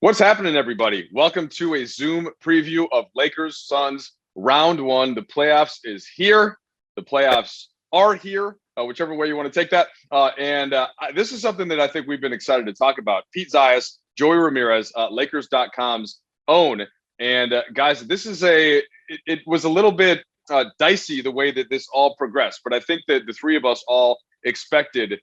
What's happening, everybody? Welcome to a Zoom preview of Lakers Suns round one. The playoffs is here. The playoffs are here, whichever way you want to take that. This is something that I think we've been excited to talk about. Pete Zayas, Joey Ramirez, Lakers.com's own. And guys, it was a little bit dicey the way that this all progressed. But I think that the three of us all expected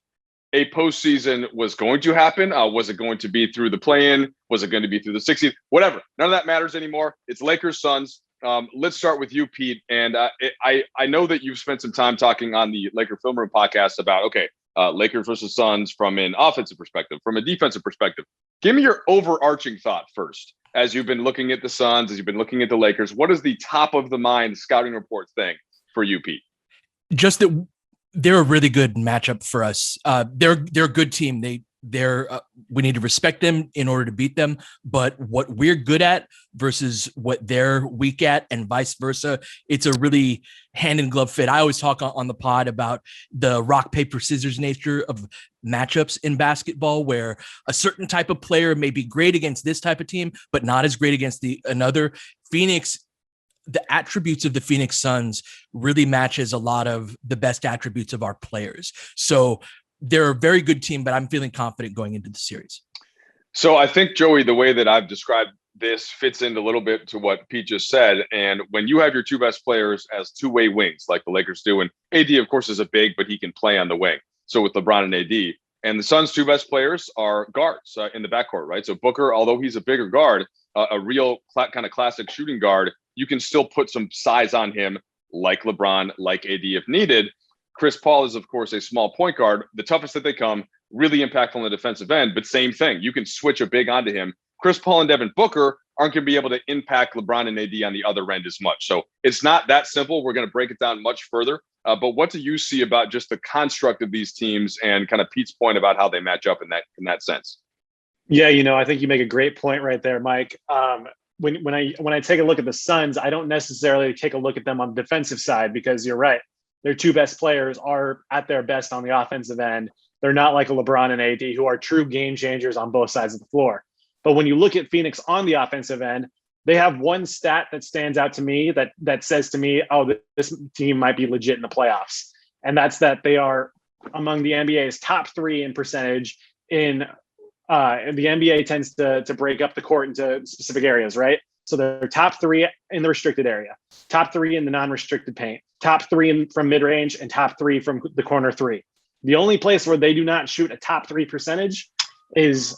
a postseason was going to happen. Was it going to be through the play-in? Was it going to be through the 16th? Whatever. None of that matters anymore. It's Lakers Suns. Let's start with you, Pete. And I know that you've spent some time talking on the Laker Film Room podcast about Lakers versus Suns from an offensive perspective, from a defensive perspective. Give me your overarching thought first, as you've been looking at the Suns, as you've been looking at the Lakers. What is the top of the mind scouting report thing for you, Pete? Just that they're a really good matchup for us. They're a good team. We need to respect them in order to beat them. But what we're good at versus what they're weak at, and vice versa, it's a really hand in glove fit. I always talk on the pod about the rock paper scissors nature of matchups in basketball, where a certain type of player may be great against this type of team, but not as great against another. The attributes of the Phoenix Suns really matches a lot of the best attributes of our players. So they're a very good team, but I'm feeling confident going into the series. So I think, Joey, the way that I've described this fits in a little bit to what Pete just said. And when you have your two best players as two-way wings, like the Lakers do, and AD, of course, is a big, but he can play on the wing. So with LeBron and AD, and the Suns' two best players are guards in the backcourt, right? So Booker, although he's a bigger guard, a real kind of classic shooting guard, you can still put some size on him, like LeBron, like AD if needed. Chris Paul is, of course, a small point guard. The toughest that they come, really impactful on the defensive end, but same thing. You can switch a big onto him. Chris Paul and Devin Booker aren't going to be able to impact LeBron and AD on the other end as much. So it's not that simple. We're going to break it down much further. But what do you see about just the construct of these teams and kind of Pete's point about how they match up in that sense? Yeah, I think you make a great point right there, Mike. When I take a look at the Suns, I don't necessarily take a look at them on the defensive side, because you're right. Their two best players are at their best on the offensive end. They're not like a LeBron and AD, who are true game changers on both sides of the floor. But when you look at Phoenix on the offensive end, they have one stat that stands out to me that says to me, oh, this team might be legit in the playoffs. And that's that they are among the NBA's top three in percentage in and the NBA tends to break up the court into specific areas, right? So they're top three in the restricted area, top three in the non-restricted paint, top three from mid-range, and top three from the corner three. The only place where they do not shoot a top three percentage is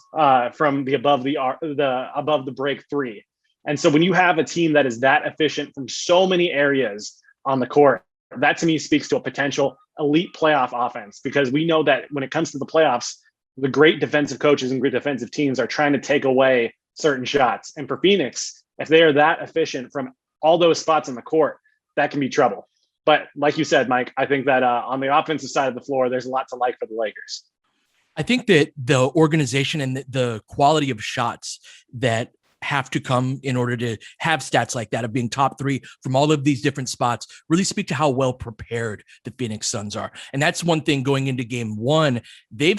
from the above the break three. And so when you have a team that is that efficient from so many areas on the court, that to me speaks to a potential elite playoff offense, because we know that when it comes to the playoffs, the great defensive coaches and great defensive teams are trying to take away certain shots. And for Phoenix, if they are that efficient from all those spots on the court, that can be trouble. But like you said, Mike, I think that on the offensive side of the floor, there's a lot to like for the Lakers. I think that the organization and the quality of shots that have to come in order to have stats like that of being top three from all of these different spots really speak to how well prepared the Phoenix Suns are. And that's one thing going into game one. They've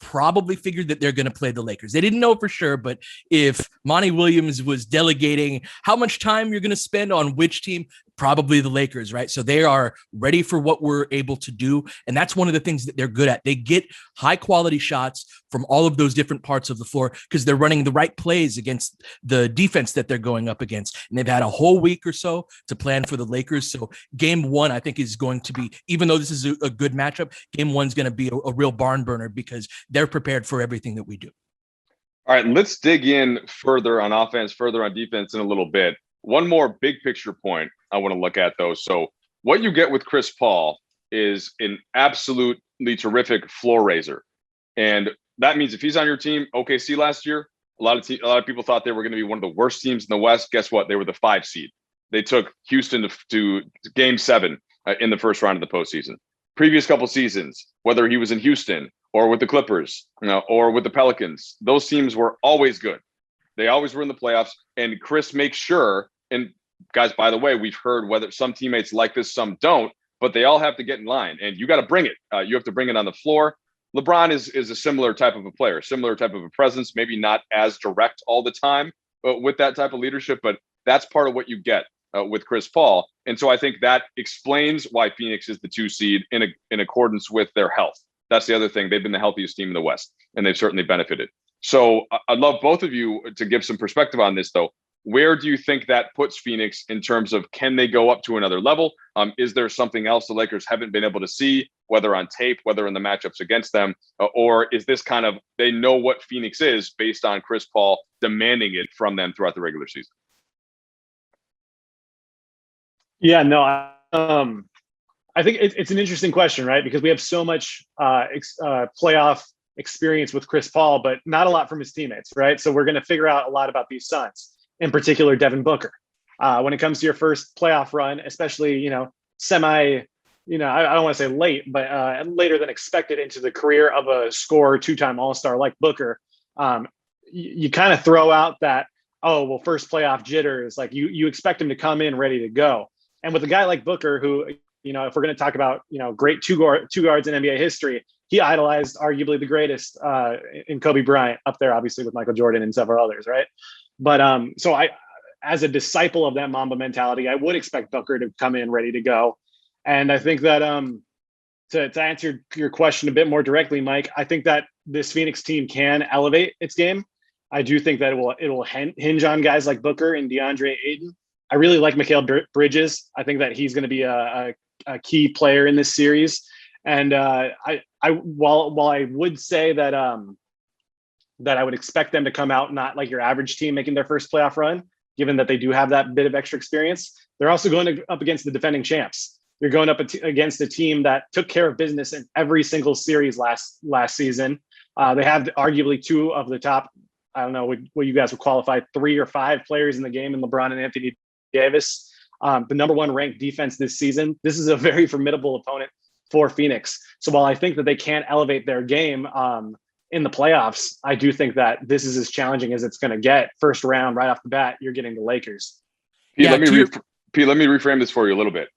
probably figured that they're going to play the Lakers. They didn't know for sure, but if Monty Williams was delegating how much time you're going to spend on which team, probably the Lakers, right? So they are ready for what we're able to do. And that's one of the things that they're good at. They get high quality shots from all of those different parts of the floor because they're running the right plays against the defense that they're going up against. And they've had a whole week or so to plan for the Lakers. So game one, I think, is going to be, even though this is a good matchup, game one's going to be a real barn burner because they're prepared for everything that we do. All right, let's dig in further on offense, further on defense in a little bit. One more big picture point I want to look at, though. So what you get with Chris Paul is an absolutely terrific floor raiser. And that means if he's on your team, OKC last year, a lot of people thought they were going to be one of the worst teams in the West. Guess what? They were the 5 seed. They took Houston to game 7 in the first round of the postseason. Previous couple seasons, whether he was in Houston or with the Clippers, or with the Pelicans, those teams were always good. They always were in the playoffs. And Chris makes sure, and guys, by the way, we've heard whether some teammates like this, some don't, but they all have to get in line. And you got to bring it. You have to bring it on the floor. LeBron is a similar type of a player, similar type of a presence, maybe not as direct all the time with that type of leadership, but that's part of what you get with Chris Paul. And so I think that explains why Phoenix is the 2 seed in accordance with their health. That's the other thing. They've been the healthiest team in the West, and they've certainly benefited. So I'd love both of you to give some perspective on this, though. Where do you think that puts Phoenix in terms of, can they go up to another level? Is there something else the Lakers haven't been able to see, whether on tape, whether in the matchups against them, or is this kind of, they know what Phoenix is based on Chris Paul demanding it from them throughout the regular season? Yeah, no, I think it's an interesting question, right? Because we have so much playoff experience with Chris Paul, but not a lot from his teammates, right? So we're going to figure out a lot about these Suns, in particular Devin Booker. When it comes to your first playoff run, especially, semi, I don't want to say late, but later than expected into the career of a scorer, 2-time All-Star like Booker, you kind of throw out that, oh, well, first playoff jitters, like you expect him to come in ready to go. And with a guy like Booker, who, if we're going to talk about, great two guards in NBA history, he idolized arguably the greatest in Kobe Bryant, up there, obviously, with Michael Jordan and several others, right? But so as a disciple of that Mamba mentality, I would expect Booker to come in ready to go. And I think that to answer your question a bit more directly, Mike, I think that this Phoenix team can elevate its game. I do think that it will hinge on guys like Booker and Deandre Ayton. I really like Mikal Bridges. I think that he's going to be a key player in this series. And while I would say that that I would expect them to come out not like your average team making their first playoff run, given that they do have that bit of extra experience, they're also going up against the defending champs. You're going up against a team that took care of business in every single series last season. They have arguably 2 of the top, I don't know what you guys would qualify, 3 or 5 players in the game in LeBron and Anthony Davis, the number 1 ranked defense this season. This is a very formidable opponent for Phoenix. So while I think that they can't elevate their game in the playoffs, I do think that this is as challenging as it's going to get. First round, right off the bat, you're getting the Lakers. Pete, let me reframe this for you a little bit.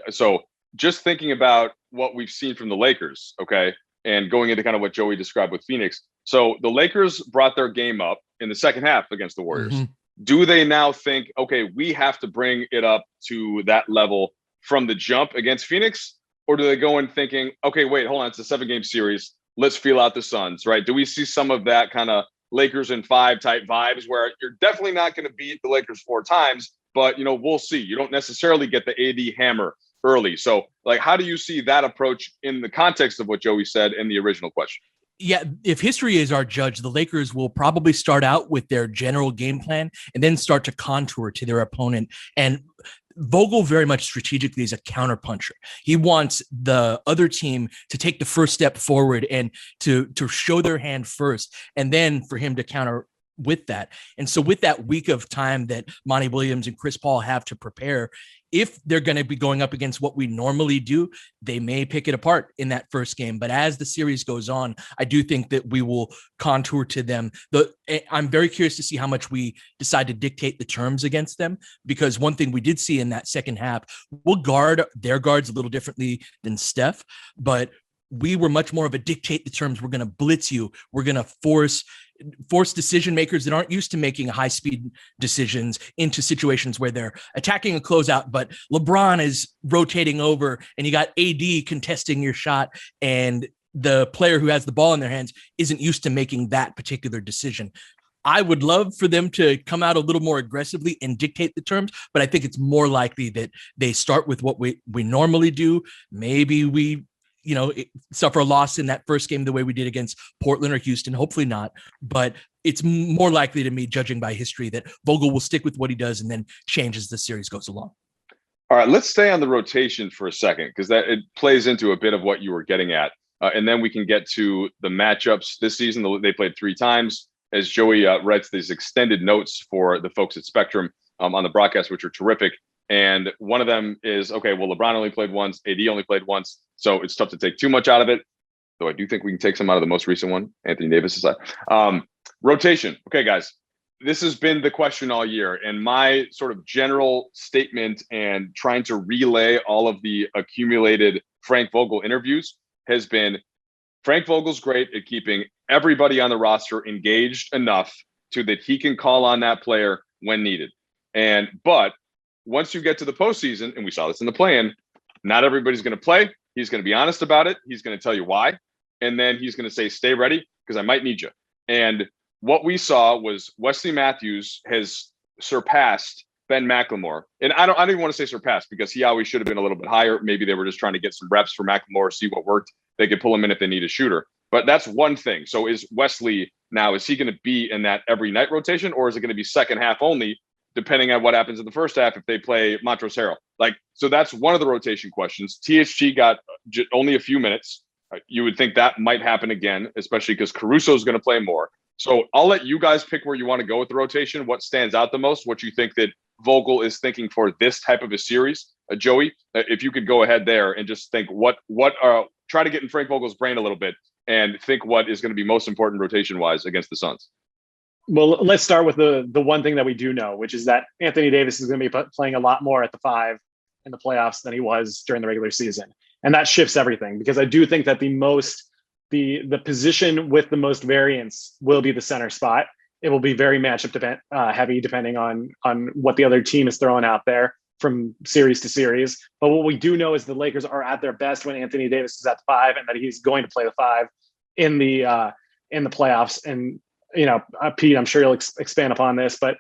So just thinking about what we've seen from the Lakers, okay, and going into kind of what Joey described with Phoenix. So the Lakers brought their game up in the second half against the Warriors. Mm-hmm. Do they now think, okay, we have to bring it up to that level from the jump against Phoenix? Or do they go in thinking, okay, wait, hold on, it's a 7-game series. Let's feel out the Suns, right? Do we see some of that kind of Lakers in 5 type vibes where you're definitely not going to beat the Lakers 4 times, but, we'll see. You don't necessarily get the AD hammer early. So, like, how do you see that approach in the context of what Joey said in the original question? Yeah, if history is our judge, the Lakers will probably start out with their general game plan and then start to contour to their opponent. And Vogel very much strategically is a counterpuncher. He wants the other team to take the first step forward and to show their hand first, and then for him to counter with that. And so with that week of time that Monty Williams and Chris Paul have to prepare, if they're going to be going up against what we normally do, they may pick it apart in that first game. But as the series goes on, I do think that we will contour to them. I'm very curious to see how much we decide to dictate the terms against them, because one thing we did see in that second half, we'll guard their guards a little differently than Steph, but we were much more of a dictate the terms. We're going to blitz you. We're going to force decision makers that aren't used to making high speed decisions into situations where they're attacking a closeout, but LeBron is rotating over and you got AD contesting your shot, and the player who has the ball in their hands isn't used to making that particular decision. I would love for them to come out a little more aggressively and dictate the terms, but I think it's more likely that they start with what we normally do. Maybe we suffer a loss in that first game the way we did against Portland or Houston. Hopefully not, but it's more likely to me, judging by history, that Vogel will stick with what he does and then change as the series goes along. All right, let's stay on the rotation for a second, because that it plays into a bit of what you were getting at. And then we can get to the matchups this season. They played 3 times. As Joey writes these extended notes for the folks at Spectrum on the broadcast, which are terrific. And one of them is, okay, well, LeBron only played once, AD only played once, so it's tough to take too much out of it. Though I do think we can take some out of the most recent one, Anthony Davis' side. Rotation. Okay, guys, this has been the question all year. And my sort of general statement and trying to relay all of the accumulated Frank Vogel interviews has been, Frank Vogel's great at keeping everybody on the roster engaged enough to that he can call on that player when needed. But once you get to the postseason, and we saw this in the play-in, not everybody's going to play. He's going to be honest about it. He's going to tell you why. And then he's going to say, stay ready because I might need you. And what we saw was Wesley Matthews has surpassed Ben McLemore. And I don't even want to say surpassed because he always should have been a little bit higher. Maybe they were just trying to get some reps for McLemore, see what worked. They could pull him in if they need a shooter. But that's one thing. So is Wesley now, is he going to be in that every night rotation, or is it going to be second half only, depending on what happens in the first half if they play Montrezl Harrell? Like, so that's one of the rotation questions. THG got only a few minutes. You would think that might happen again, especially because Caruso is going to play more. So I'll let you guys pick where you want to go with the rotation, what stands out the most, what you think that Vogel is thinking for this type of a series. Joey, if you could go ahead there and just think try to get in Frank Vogel's brain a little bit and think what is going to be most important rotation-wise against the Suns. Well, let's start with the one thing that we do know, which is that Anthony Davis is going to be playing a lot more at the 5 in the playoffs than he was during the regular season. And that shifts everything, because I do think that the position with the most variance will be the center spot. It will be very matchup heavy, depending on what the other team is throwing out there from series to series. But what we do know is the Lakers are at their best when Anthony Davis is at the 5, and that he's going to play the 5 in the playoffs. And Pete, I'm sure you'll expand upon this, but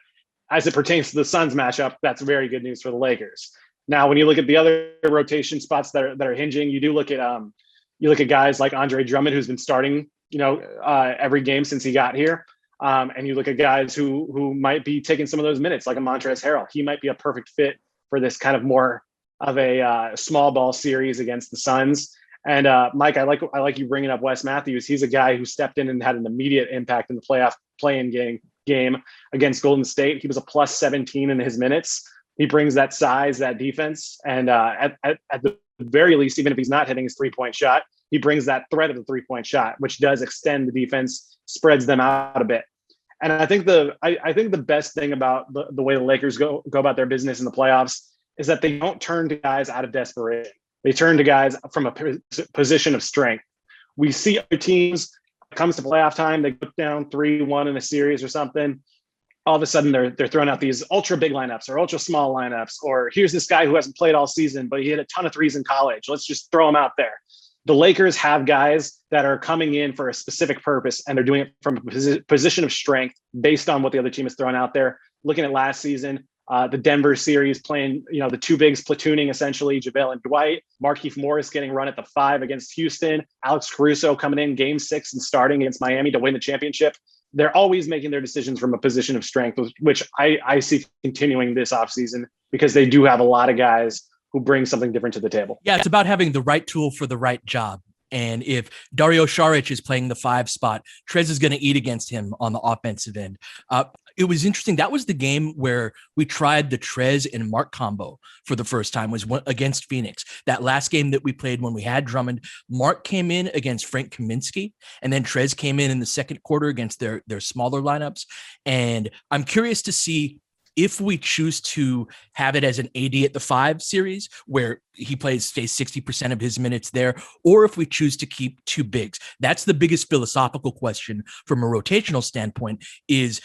as it pertains to the Suns matchup, that's very good news for the Lakers. Now, when you look at the other rotation spots that are hinging, you look at guys like Andre Drummond, who's been starting, every game since he got here. And you look at guys who might be taking some of those minutes, like a Montrezl Harrell. He might be a perfect fit for this kind of more of a small ball series against the Suns. And Mike, I like you bringing up Wes Matthews. He's a guy who stepped in and had an immediate impact in the playoff play-in game against Golden State. He was a plus 17 in his minutes. He brings that size, that defense, and at the very least, even if he's not hitting his 3-point shot, he brings that threat of the 3-point shot, which does extend the defense, spreads them out a bit. And I think the best thing about the way the Lakers go about their business in the playoffs is that they don't turn to guys out of desperation. They turn to guys from a position of strength. We see other teams, it comes to playoff time, they go down 3-1 in a series or something. All of a sudden they're throwing out these ultra big lineups or ultra small lineups, or here's this guy who hasn't played all season, but he hit a ton of threes in college. Let's just throw him out there. The Lakers have guys that are coming in for a specific purpose, and they're doing it from a position of strength based on what the other team is throwing out there. Looking at last season, the Denver series playing, the two bigs platooning essentially, JaVale and Dwight, Markieff Morris getting run at the 5 against Houston, Alex Caruso coming in game 6 and starting against Miami to win the championship. They're always making their decisions from a position of strength, which I see continuing this offseason, because they do have a lot of guys who bring something different to the table. Yeah, it's about having the right tool for the right job. And if Dario Saric is playing the 5 spot, Trez is going to eat against him on the offensive end. It was interesting. That was the game where we tried the Trez and Mark combo for the first time, was against Phoenix. That last game that we played when we had Drummond, Mark came in against Frank Kaminsky, and then Trez came in the second quarter against their smaller lineups. And I'm curious to see if we choose to have it as an AD at the 5 series where he stays 60% of his minutes there, or if we choose to keep 2 bigs. That's the biggest philosophical question from a rotational standpoint, is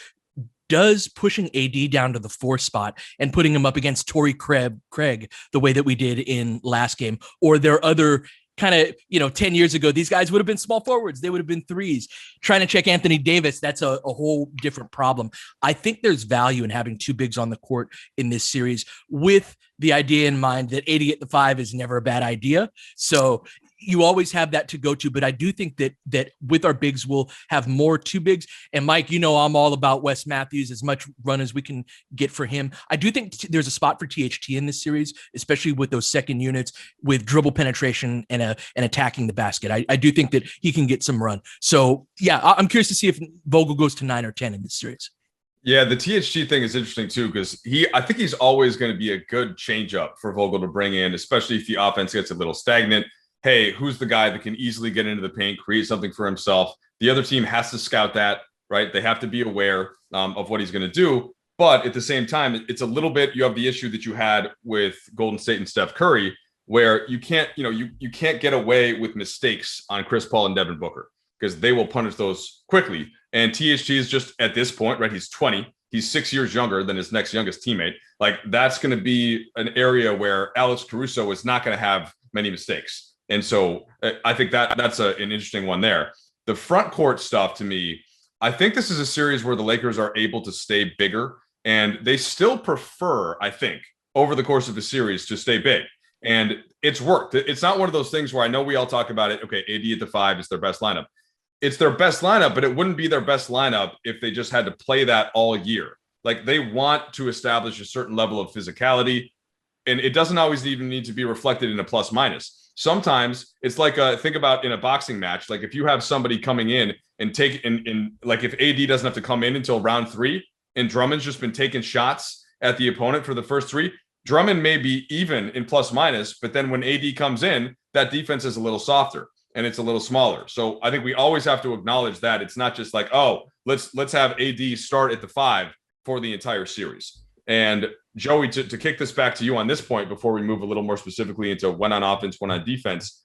does pushing AD down to the 4 spot and putting him up against Torrey Craig the way that we did in last game, or there are other kind of, 10 years ago, these guys would have been small forwards. They would have been 3s. Trying to check Anthony Davis, that's a whole different problem. I think there's value in having 2 bigs on the court in this series, with the idea in mind that 80 at the 5 is never a bad idea. So you always have that to go to, but I do think that with our bigs, we'll have more 2 bigs. And Mike, I'm all about Wes Matthews, as much run as we can get for him. I do think there's a spot for THT in this series, especially with those second units with dribble penetration and attacking the basket. I do think that he can get some run. So yeah, I'm curious to see if Vogel goes to 9 or 10 in this series. Yeah, the THT thing is interesting too, because I think he's always going to be a good change up for Vogel to bring in, especially if the offense gets a little stagnant. Hey, who's the guy that can easily get into the paint, create something for himself? The other team has to scout that, right? They have to be aware of what he's going to do. But at the same time, it's a little bit, you have the issue that you had with Golden State and Steph Curry, where you can't, you can't get away with mistakes on Chris Paul and Devin Booker because they will punish those quickly. And THT is just at this point, right? He's 20. He's 6 years younger than his next youngest teammate. Like that's going to be an area where Alex Caruso is not going to have many mistakes. And so I think that's an interesting one there. The front court stuff to me, I think this is a series where the Lakers are able to stay bigger, and they still prefer, I think, over the course of the series to stay big. And it's worked. It's not one of those things where I know we all talk about it. Okay, AD at the 5 is their best lineup. It's their best lineup, but it wouldn't be their best lineup if they just had to play that all year. Like they want to establish a certain level of physicality, and it doesn't always even need to be reflected in a plus minus. Sometimes it's like think about in a boxing match, like if you have somebody coming in and like if AD doesn't have to come in until round 3 and Drummond's just been taking shots at the opponent for the first 3, Drummond may be even in plus minus, but then when AD comes in, that defense is a little softer and it's a little smaller. So I think we always have to acknowledge that it's not just like, oh, let's have AD start at the 5 for the entire series. And Joey, to kick this back to you on this point before we move a little more specifically into one on offense, one on defense,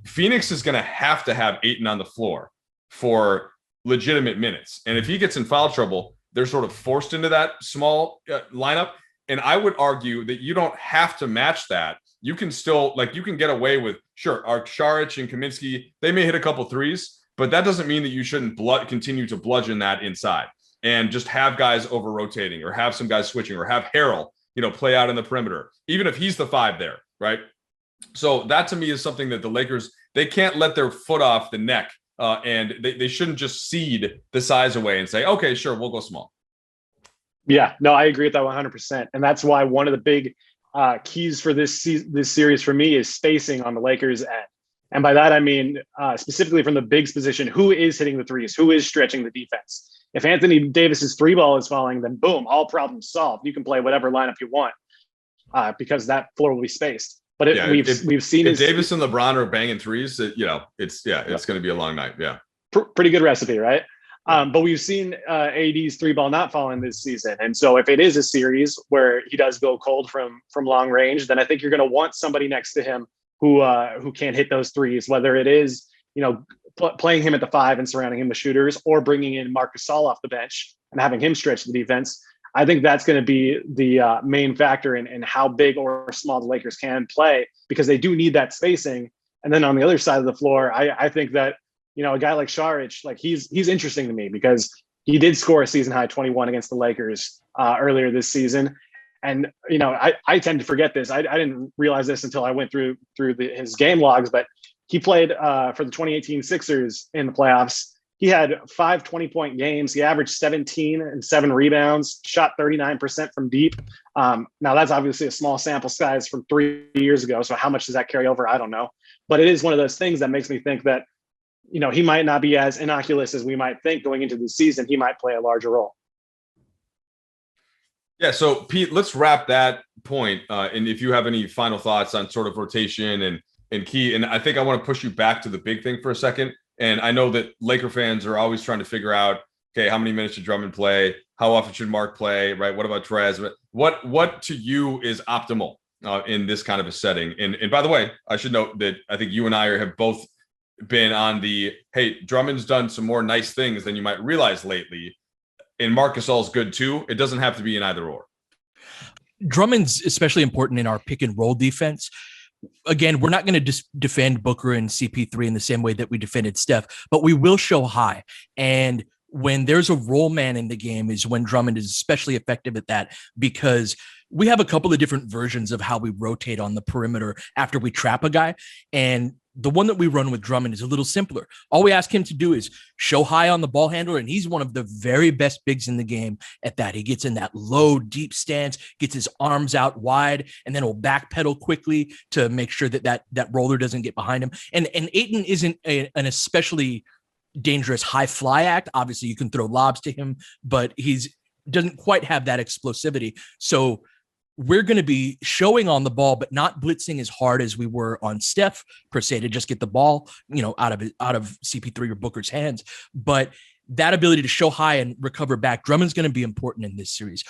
Phoenix is going to have Ayton on the floor for legitimate minutes. And if he gets in foul trouble, they're sort of forced into that small lineup. And I would argue that you don't have to match that. You can still, you can get away with, sure, Saric and Kaminsky, they may hit a couple threes, but that doesn't mean that you shouldn't continue to bludgeon that inside and just have guys over rotating or have some guys switching or have Harrell, play out in the perimeter, even if he's the 5 there, right? So that to me is something that the Lakers, they can't let their foot off the neck and they shouldn't just cede the size away and say, okay, sure, we'll go small. Yeah, no, I agree with that 100%. And that's why one of the big keys for this series for me is spacing on the Lakers' end. And by that, I mean, specifically from the bigs position, who is hitting the threes, who is stretching the defense. If Anthony Davis's 3 ball is falling, then boom, all problems solved. You can play whatever lineup you want because that floor will be spaced. But we've seen if Davis and LeBron are banging threes, it's going to be a long night. Yeah, pretty good recipe, right? But we've seen AD's 3 ball not falling this season, and so if it is a series where he does go cold from long range, then I think you're going to want somebody next to him who can hit those threes, whether it is playing him at the 5 and surrounding him with shooters, or bringing in Marc Gasol off the bench and having him stretch the defense. I think that's going to be the main factor in how big or small the Lakers can play, because they do need that spacing. And then on the other side of the floor, I think that a guy like Saric, he's interesting to me because he did score a season high 21 against the Lakers earlier this season. And, I tend to forget this. I didn't realize this until I went through his game logs, but he played for the 2018 Sixers in the playoffs. He had 5 20-point games. He averaged 17 and 7 rebounds, shot 39% from deep. Now, that's obviously a small sample size from 3 years ago. So how much does that carry over? I don't know. But it is one of those things that makes me think that, he might not be as innocuous as we might think going into the season. He might play a larger role. Yeah, so Pete, let's wrap that point. And if you have any final thoughts on sort of rotation and key, and I think I want to push you back to the big thing for a second. And I know that Laker fans are always trying to figure out, okay, how many minutes should Drummond play? How often should Mark play? Right? What about Trez? What to you is optimal in this kind of a setting? And by the way, I should note that I think you and I have both been on the, hey, Drummond's done some more nice things than you might realize lately. And Marc Gasol's good too. It doesn't have to be an either or. Drummond's especially important in our pick and roll defense. Again, we're not going to defend Booker and CP3 in the same way that we defended Steph, but we will show high. And when there's a roll man in the game is when Drummond is especially effective at that, because we have a couple of different versions of how we rotate on the perimeter after we trap a guy. And the one that we run with Drummond is a little simpler. All we ask him to do is show high on the ball handler, and he's one of the very best bigs in the game at that. He gets in that low, deep stance, gets his arms out wide, and then will backpedal quickly to make sure that roller doesn't get behind him. And Ayton isn't an especially dangerous high fly act. Obviously, you can throw lobs to him, but doesn't quite have that explosivity. So we're going to be showing on the ball, but not blitzing as hard as we were on Steph per se to just get the ball, out of CP3 or Booker's hands. But that ability to show high and recover back, Drummond's going to be important in this series.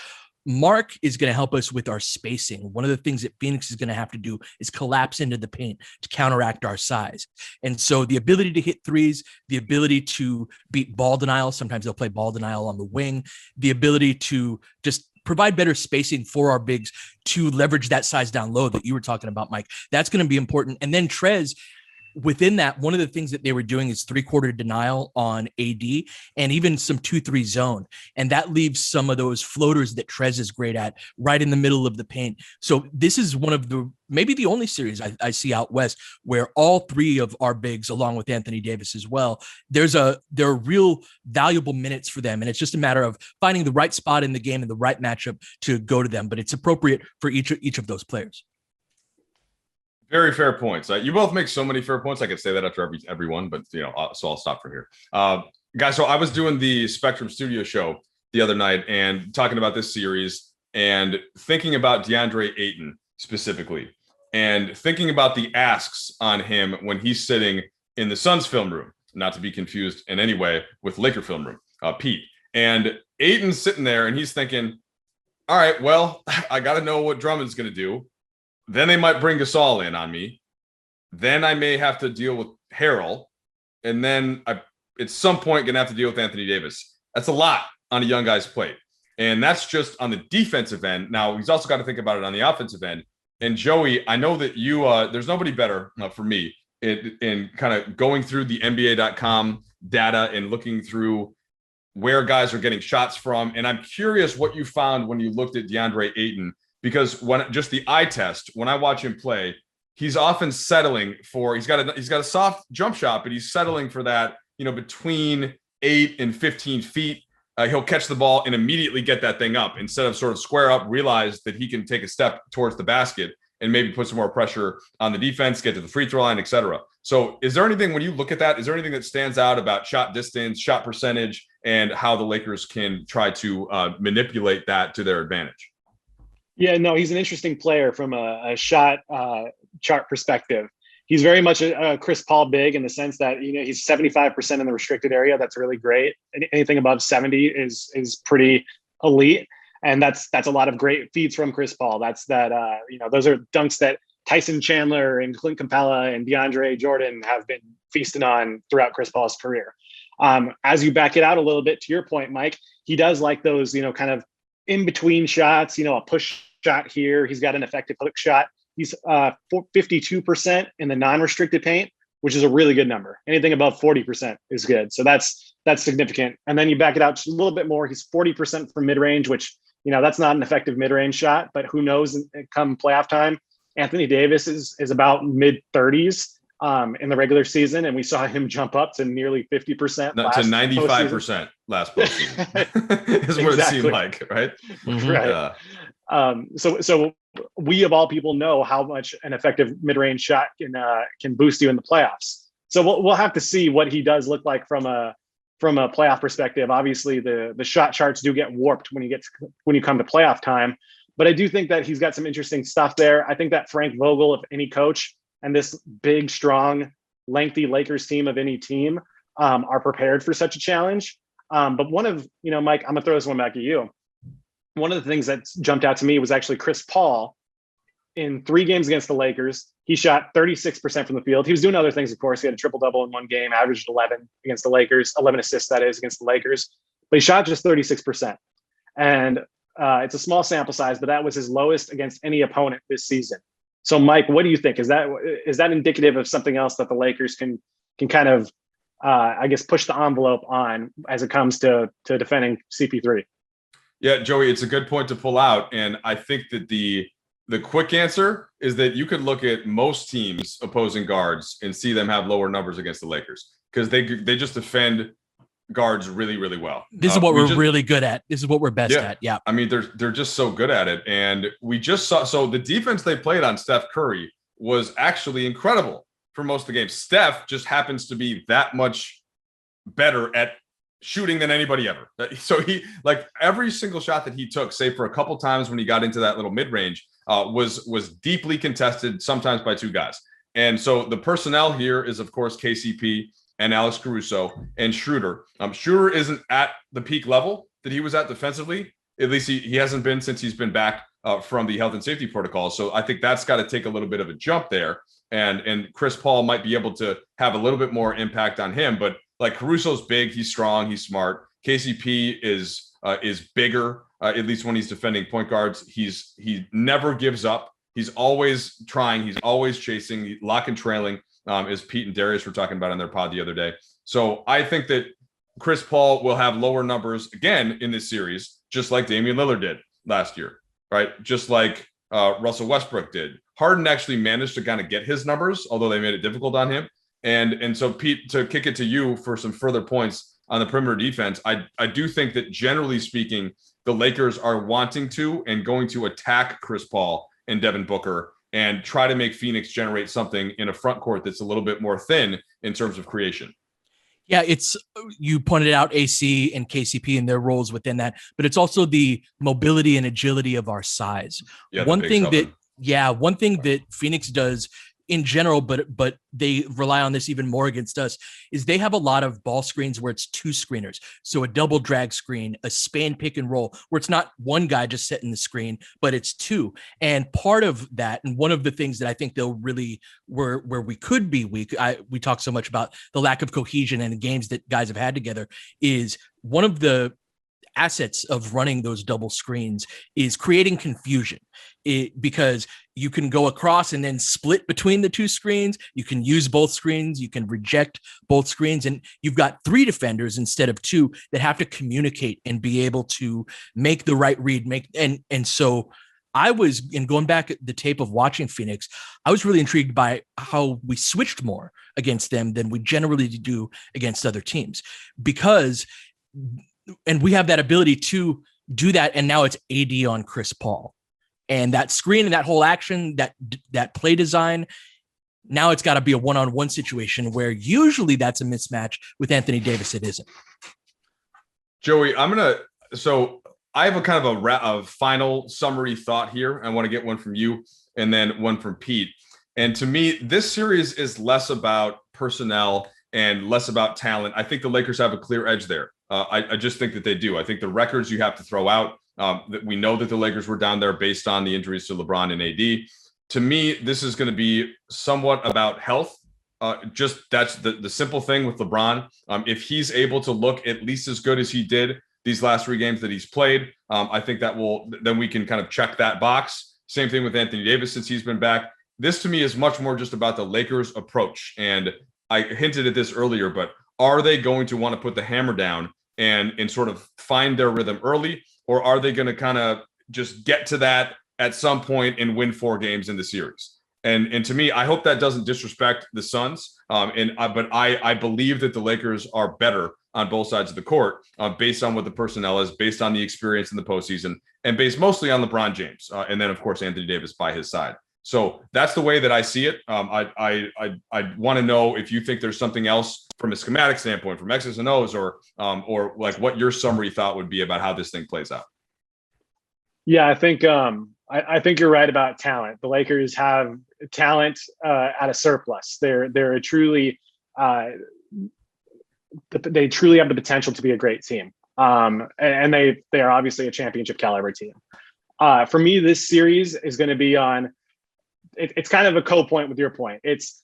Mark is going to help us with our spacing. One of the things that Phoenix is going to have to do is collapse into the paint to counteract our size. And so the ability to hit threes, the ability to beat ball denial, sometimes they'll play ball denial on the wing, the ability to just provide better spacing for our bigs to leverage that size down low that you were talking about, Mike. That's going to be important. And then Trez, within that, one of the things that they were doing is 3-quarter denial on AD and even some 2-3 zone. And that leaves some of those floaters that Trez is great at right in the middle of the paint. So this is one of the, maybe the only series I see out West where all three of our bigs, along with Anthony Davis as well, there are real valuable minutes for them. And it's just a matter of finding the right spot in the game and the right matchup to go to them. But it's appropriate for each of those players. Very fair points. You both make so many fair points. I could say that after everyone, but so I'll stop from here. Guys, so I was doing the Spectrum Studio show the other night and talking about this series and thinking about Deandre Ayton specifically and thinking about the asks on him when he's sitting in the Suns film room, not to be confused in any way with Laker film room, Pete. And Ayton's sitting there and he's thinking, all right, well, I got to know what Drummond's going to do. Then they might bring Gasol in on me. Then I may have to deal with Harrell. And then at some point going to have to deal with Anthony Davis. That's a lot on a young guy's plate. And that's just on the defensive end. Now, he's also got to think about it on the offensive end. And Joey, I know that you, there's nobody better for me in kind of going through the NBA.com data and looking through where guys are getting shots from. And I'm curious what you found when you looked at DeAndre Ayton. Because when just the eye test, when I watch him play, he's often settling for he's got a soft jump shot, but he's settling for that, between 8 and 15 feet. He'll catch the ball and immediately get that thing up instead of sort of square up, realize that he can take a step towards the basket and maybe put some more pressure on the defense, get to the free throw line, et cetera. So is there anything when you look at that, is there anything that stands out about shot distance, shot percentage, and how the Lakers can try to manipulate that to their advantage? Yeah, no, he's an interesting player from a shot chart perspective. He's very much a Chris Paul big in the sense that, he's 75% in the restricted area. That's really great. Anything above 70 is pretty elite. And that's a lot of great feeds from Chris Paul. Those are dunks that Tyson Chandler and Clint Capella and DeAndre Jordan have been feasting on throughout Chris Paul's career. As you back it out a little bit, to your point, Mike, he does like those, kind of in between shots, a push shot here. He's got an effective hook shot. He's 52% in the non-restricted paint, which is a really good number. Anything above 40% is good. So that's significant. And then you back it out just a little bit more. He's 40% from mid-range, which, that's not an effective mid-range shot, but who knows come playoff time. Anthony Davis is about mid-30s in the regular season, and we saw him jump up to nearly 50%. To 95% last postseason is what it seemed like, right? Mm-hmm. Right. Yeah. So we of all people know how much an effective mid-range shot can boost you in the playoffs. So we'll have to see what he does look like from a playoff perspective. Obviously, the shot charts do get warped when you come to playoff time, but I do think that he's got some interesting stuff there. I think that Frank Vogel, if any coach, and this big, strong, lengthy Lakers team of any team are prepared for such a challenge. But one of, Mike, I'm gonna throw this one back at you. One of the things that jumped out to me was actually Chris Paul in 3 games against the Lakers. He shot 36% from the field. He was doing other things, of course. He had a triple-double in one game, averaged 11 against the Lakers, 11 assists, that is, against the Lakers. But he shot just 36%. And it's a small sample size, but that was his lowest against any opponent this season. So, Mike, what do you think? Is that indicative of something else that the Lakers can kind of, push the envelope on as it comes to defending CP3? Yeah, Joey, it's a good point to pull out. And I think that the quick answer is that you could look at most teams opposing guards and see them have lower numbers against the Lakers because they just defend guards really, really well. This is what we're really good at. This is what we're best at. Yeah. I mean, they're just so good at it. And we just saw, so the defense they played on Steph Curry was actually incredible for most of the game. Steph just happens to be that much better at shooting than anybody ever. So he, like, every single shot that he took, save for a couple times when he got into that little mid-range, was deeply contested, sometimes by 2 guys. And so the personnel here is, of course, KCP and Alex Caruso and Schroeder. Schroeder isn't at the peak level that he was at defensively, At least he hasn't been since he's been back from the health and safety protocol. So I think that's got to take a little bit of a jump there. And Chris Paul might be able to have a little bit more impact on him. But like Caruso's big, he's strong, he's smart. KCP is bigger, at least when he's defending point guards. He never gives up. He's always trying. He's always chasing, lock and trailing, as Pete and Darius were talking about on their pod the other day. So I think that Chris Paul will have lower numbers again in this series, just like Damian Lillard did last year, right? Just like Russell Westbrook did. Harden actually managed to kind of get his numbers, although they made it difficult on him. And so, Pete, to kick it to you for some further points on the perimeter defense, I do think that generally speaking, the Lakers are wanting to and going to attack Chris Paul and Devin Booker and try to make Phoenix generate something in a front court that's a little bit more thin in terms of creation. Yeah, you pointed out AC and KCP and their roles within that, but it's also the mobility and agility of our size. Yeah, one thing that Phoenix does in general, but they rely on this even more against us, is they have a lot of ball screens where it's two screeners. So a double drag screen, a span pick and roll, where it's not one guy just setting the screen, but it's two. And part of that, and one of the things that I think they'll really, where we could be weak, we talk so much about the lack of cohesion and the games that guys have had together, is one of the assets of running those double screens is creating confusion. Because you can go across and then split between the two screens. You can use both screens. You can reject both screens. And you've got three defenders instead of two that have to communicate and be able to make the right read. And so I was, in going back at the tape of watching Phoenix, I was really intrigued by how we switched more against them than we generally do against other teams, because, and we have that ability to do that. And now it's AD on Chris Paul. And that screen and that whole action, that play design, now it's got to be a one-on-one situation where usually that's a mismatch. With Anthony Davis, it isn't. Joey, so I have a kind of a final summary thought here. I want to get one from you and then one from Pete. And to me, this series is less about personnel and less about talent. I think the Lakers have a clear edge there. I just think that they do. I think the records you have to throw out, that we know that the Lakers were down there based on the injuries to LeBron and AD. To me, this is going to be somewhat about health. Just that's the simple thing with LeBron. If he's able to look at least as good as he did these last three games that he's played, I think then we can kind of check that box. Same thing with Anthony Davis since he's been back. This to me is much more just about the Lakers' approach. And I hinted at this earlier, but are they going to want to put the hammer down and sort of find their rhythm early? Or are they going to kind of just get to that at some point and win 4 games in the series? And to me, I hope that doesn't disrespect the Suns. But I believe that the Lakers are better on both sides of the court based on what the personnel is, based on the experience in the postseason, and based mostly on LeBron James. And then, of course, Anthony Davis by his side. So that's the way that I see it. I want to know if you think there's something else from a schematic standpoint, from X's and O's, or like what your summary thought would be about how this thing plays out. Yeah, I think you're right about talent. The Lakers have talent at a surplus. They're truly they truly have the potential to be a great team. And they are obviously a championship caliber team. For me, this series is going to be on. It's kind of a co-point with your point. It's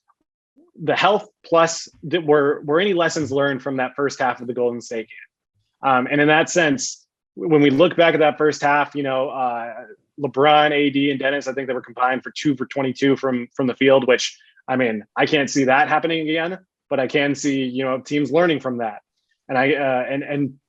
the health plus were any lessons learned from that first half of the Golden State game. And in that sense, when we look back at that first half, LeBron, AD, and Dennis, I think they were combined for 2 for 22 from the field, which, I mean, I can't see that happening again, but I can see, teams learning from that. And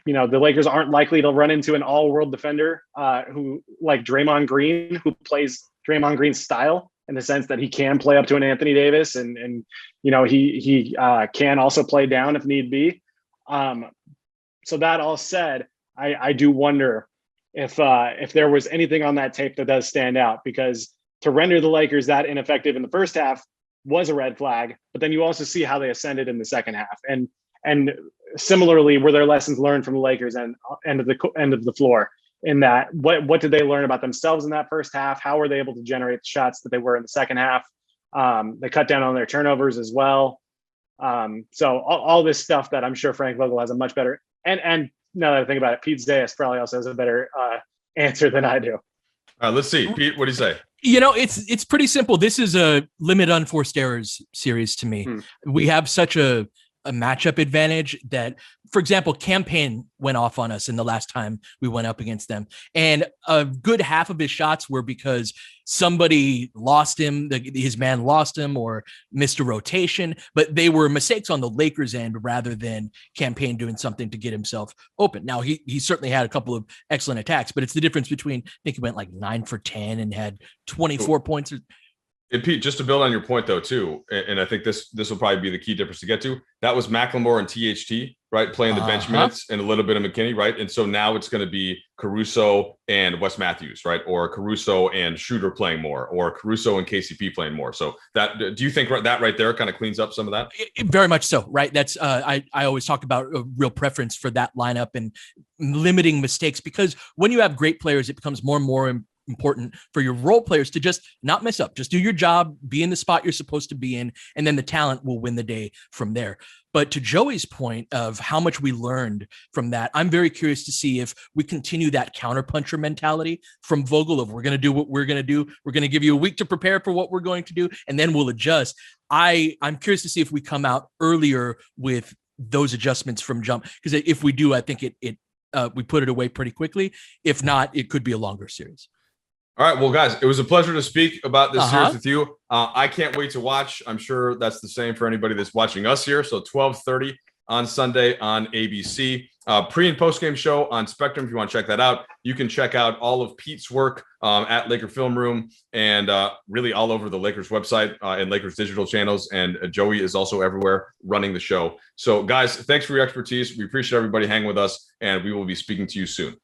the Lakers aren't likely to run into an all-world defender who, like Draymond Green, who plays Draymond Green's style in the sense that he can play up to an Anthony Davis and he can also play down if need be. So that all said, I do wonder if there was anything on that tape that does stand out, because to render the Lakers that ineffective in the first half was a red flag, but then you also see how they ascended in the second half. And similarly, were there lessons learned from the Lakers and end of the floor in that? What did they learn about themselves in that first half? How were they able to generate the shots that they were in the second half? They cut down on their turnovers as well. So all this stuff that I'm sure Frank Vogel has a much better and now that I think about it, Pete Zayas probably also has a better answer than I do. All right, let's see. Pete, what do you say? It's pretty simple. This is a limit unforced errors series to me. We have such a matchup advantage that, for example, Campaign went off on us in the last time we went up against them. And a good half of his shots were because somebody lost him, his man lost him or missed a rotation, but they were mistakes on the Lakers end rather than Campaign doing something to get himself open. Now, he certainly had a couple of excellent attacks, but it's the difference between, I think he went like 9 for 10 and had 24 points. And Pete, just to build on your point though, too, and I think this will probably be the key difference to get to. That was McLemore and THT, right, playing the bench minutes and a little bit of McKinney, right? And so now it's going to be Caruso and Wes Matthews, right, or Caruso and Shooter playing more, or Caruso and KCP playing more. So that, do you think that right there kind of cleans up some of that? Very much so, right? That's I always talk about a real preference for that lineup and limiting mistakes, because when you have great players, it becomes more and more important for your role players to just not mess up, just do your job, be in the spot you're supposed to be in, and then the talent will win the day from there. But to Joey's point of how much we learned from that, I'm very curious to see if we continue that counterpuncher mentality from Vogel of we're going to do what we're going to do. We're going to give you a week to prepare for what we're going to do, and then we'll adjust. I'm curious to see if we come out earlier with those adjustments from jump, because if we do, I think we put it away pretty quickly. If not, it could be a longer series. All right, well, guys, it was a pleasure to speak about this series with you. I can't wait to watch. I'm sure that's the same for anybody that's watching us here. So 12:30 on Sunday on ABC. Pre and post game show on Spectrum. If you want to check that out, you can check out all of Pete's work at Laker Film Room and really all over the Lakers website and Lakers digital channels. And Joey is also everywhere running the show. So, guys, thanks for your expertise. We appreciate everybody hanging with us, and we will be speaking to you soon.